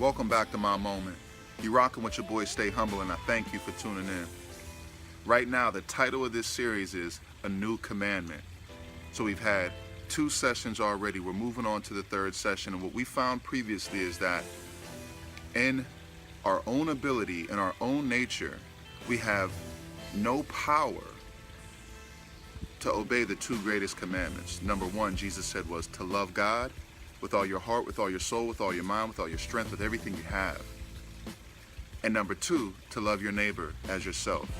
Welcome back to My Moment. You rocking with your boy Stay Humble, and I thank you for tuning in. Right now, the title of this series is A New Commandment. So we've had 2 sessions already. We're moving on to the 3rd session, and what we found previously is that in our own ability, in our own nature, we have no power to obey the 2 greatest commandments. Number 1, Jesus said, was to love God with all your heart, with all your soul, with all your mind, with all your strength, with everything you have. And number 2, to love your neighbor as yourself.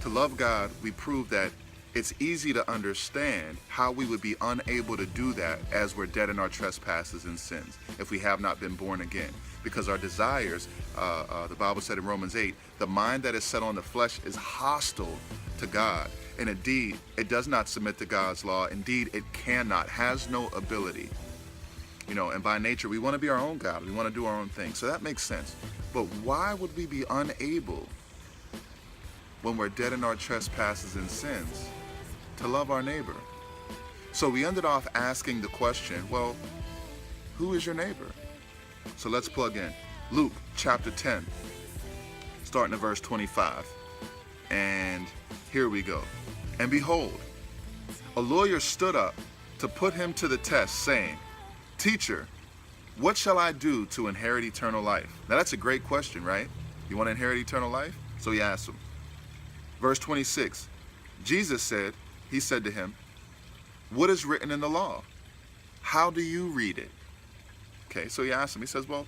To love God, we prove that it's easy to understand how we would be unable to do that as we're dead in our trespasses and sins if we have not been born again. Because our desires, the Bible said in Romans 8, the mind that is set on the flesh is hostile to God. And indeed, it does not submit to God's law. Indeed, it cannot, has no ability. And by nature, we want to be our own God. We want to do our own thing. So that makes sense. But why would we be unable, when we're dead in our trespasses and sins, to love our neighbor? So we ended off asking the question, well, who is your neighbor? So let's plug in. Luke chapter 10, starting at verse 25. And here we go. And behold, a lawyer stood up to put him to the test, saying, Teacher, what shall I do to inherit eternal life? Now that's a great question, right? You want to inherit eternal life? So he asked him. Verse 26, Jesus said, he said to him, what is written in the law? How do you read it? Okay, so he asked him, he says, well,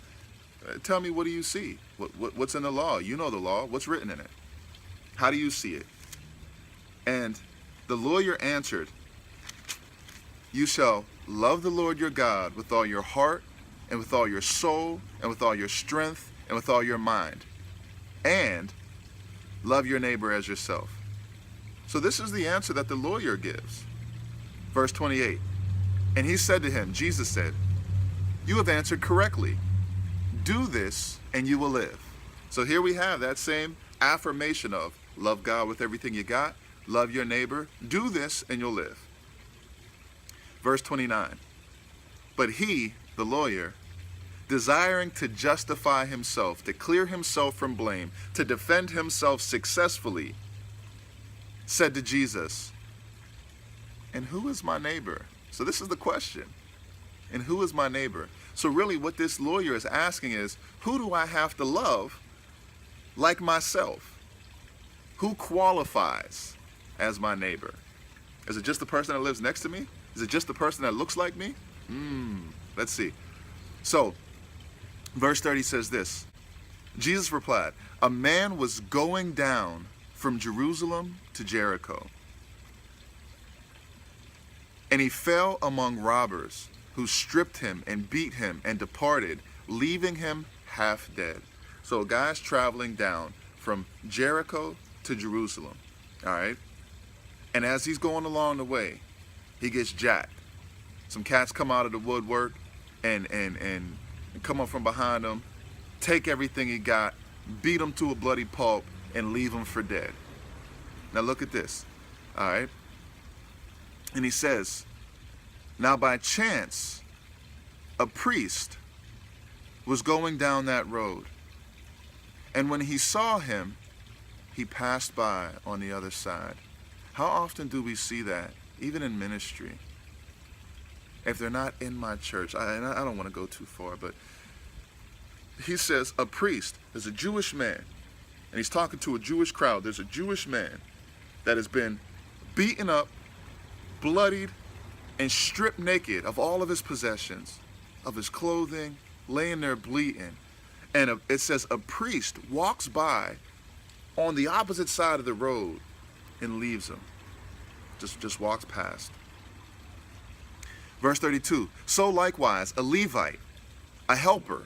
tell me, what do you see? What's in the law? You know the law. What's written in it? How do you see it? And the lawyer answered, you shall love the Lord your God with all your heart and with all your soul and with all your strength and with all your mind, and love your neighbor as yourself. So this is the answer that the lawyer gives. Verse 28, and he said to him, Jesus said, you have answered correctly. Do this and you will live. So here we have that same affirmation of love God with everything you got, love your neighbor, do this and you'll live. Verse 29, but he, the lawyer, desiring to justify himself, to clear himself from blame, to defend himself successfully, said to Jesus, and who is my neighbor? So this is the question. And who is my neighbor? So really what this lawyer is asking is, who do I have to love like myself? Who qualifies as my neighbor? Is it just the person that lives next to me? Is it just the person that looks like me? Let's see. So, verse 30 says this. Jesus replied, a man was going down from Jerusalem to Jericho, and he fell among robbers who stripped him and beat him and departed, leaving him half dead. So a guy's traveling down from Jericho to Jerusalem, all right? And as he's going along the way, he gets jacked. Some cats come out of the woodwork and come up from behind him, take everything he got, beat him to a bloody pulp, and leave him for dead. Now look at this, all right? And he says, now by chance, a priest was going down that road, and when he saw him, he passed by on the other side. How often do we see that? Even in ministry, if they're not in my church, I don't want to go too far, but he says a priest is a Jewish man, and he's talking to a Jewish crowd. There's a Jewish man that has been beaten up, bloodied, and stripped naked of all of his possessions, of his clothing, laying there bleeding. And it says a priest walks by on the opposite side of the road and leaves him. Just walks past. Verse 32, so likewise a Levite, a helper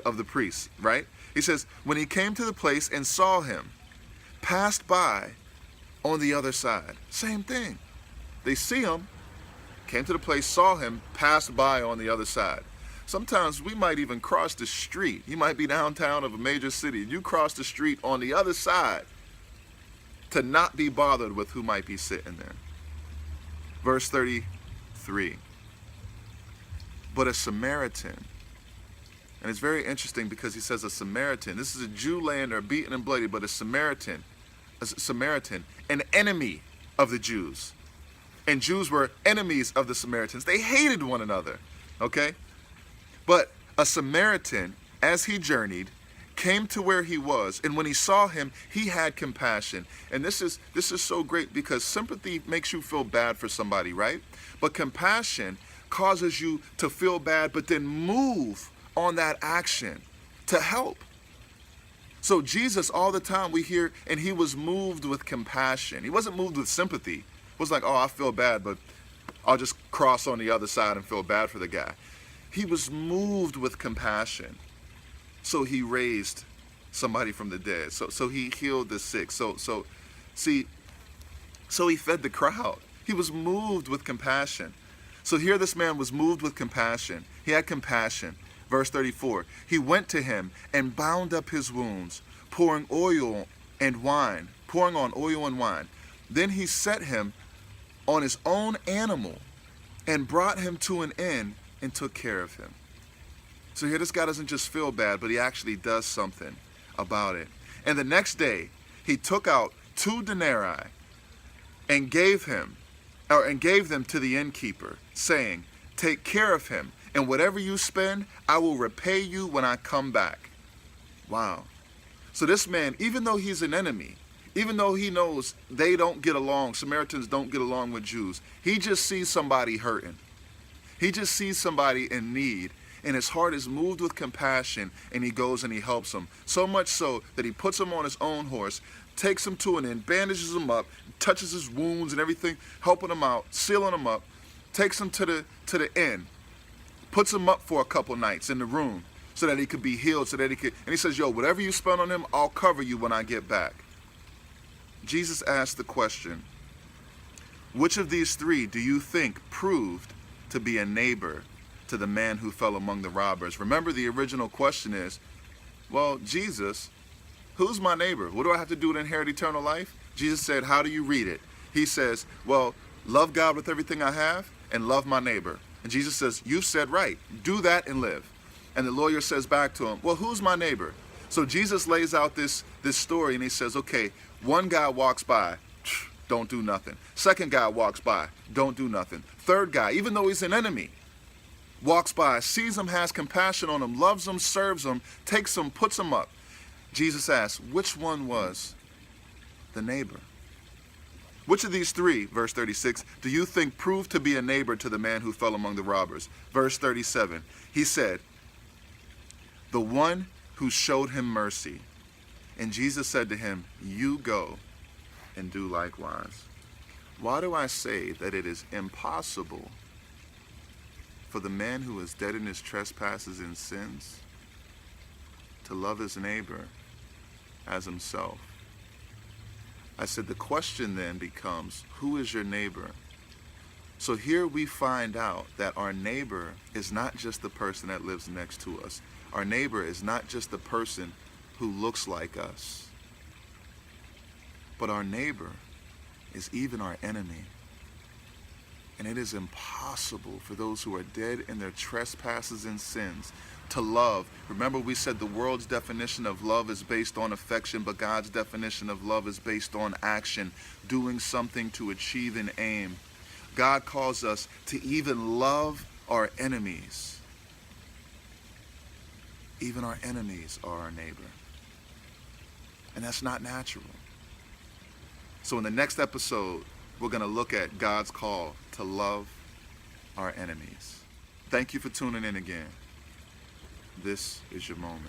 of the priest, right? He says, when he came to the place and saw him, passed by on the other side. Same thing. They see him, came to the place, saw him, passed by on the other side. Sometimes we might even cross the street. You might be downtown of a major city. You cross the street on the other side to not be bothered with who might be sitting there. Verse 33. But a Samaritan, And it's very interesting because he says a Samaritan. This is a Jew laying there beaten and bloody, but a Samaritan, an enemy of the Jews. And Jews were enemies of the Samaritans. They hated one another, okay? But a Samaritan, as he journeyed, came to where he was, and when he saw him, he had compassion. And this is so great because sympathy makes you feel bad for somebody, right? But compassion causes you to feel bad, but then move on that action to help. So Jesus, all the time we hear, and he was moved with compassion. He wasn't moved with sympathy. It was like, oh, I feel bad, but I'll just cross on the other side and feel bad for the guy. He was moved with compassion. So he raised somebody from the dead. So he healed the sick. So he fed the crowd. He was moved with compassion. So here this man was moved with compassion. He had compassion. Verse 34, he went to him and bound up his wounds, pouring on oil and wine. Then he set him on his own animal and brought him to an inn and took care of him. So here this guy doesn't just feel bad, but he actually does something about it. And the next day, he took out 2 denarii and gave them to the innkeeper, saying, take care of him, and whatever you spend, I will repay you when I come back. Wow. So this man, even though he's an enemy, even though he knows they don't get along, Samaritans don't get along with Jews, he just sees somebody hurting. He just sees somebody in need, and his heart is moved with compassion, and he goes and he helps them. So much so that he puts him on his own horse, takes him to an inn, bandages him up, touches his wounds and everything, helping him out, sealing him up, takes him to the inn, puts him up for a couple nights in the room so that he could be healed, and he says, yo, whatever you spend on him, I'll cover you when I get back. Jesus asked the question, which of these 3 do you think proved to be a neighbor to the man who fell among the robbers? Remember, the original question is, well, Jesus, who's my neighbor? What do I have to do to inherit eternal life? Jesus said, how do you read it? He says, well, love God with everything I have and love my neighbor. And Jesus says, you said right. Do that and live. And the lawyer says back to him, well, who's my neighbor? So Jesus lays out this story, and he says, okay, one guy walks by, don't do nothing. Second guy walks by, don't do nothing. Third guy, even though he's an enemy, walks by, sees him, has compassion on him, loves him, serves him, takes him, puts him up. Jesus asks, which one was the neighbor? Which of these 3, verse 36, do you think proved to be a neighbor to the man who fell among the robbers? Verse 37, he said, the one who showed him mercy. And Jesus said to him, you go and do likewise. Why do I say that it is impossible for the man who is dead in his trespasses and sins to love his neighbor as himself? I said the question then becomes, who is your neighbor? So here we find out that our neighbor is not just the person that lives next to us. Our neighbor is not just the person who looks like us. But our neighbor is even our enemy. And it is impossible for those who are dead in their trespasses and sins to love. Remember, we said the world's definition of love is based on affection, but God's definition of love is based on action, doing something to achieve an aim. God calls us to even love our enemies. Even our enemies are our neighbor. And that's not natural. So in the next episode, we're going to look at God's call to love our enemies. Thank you for tuning in again. This is your moment.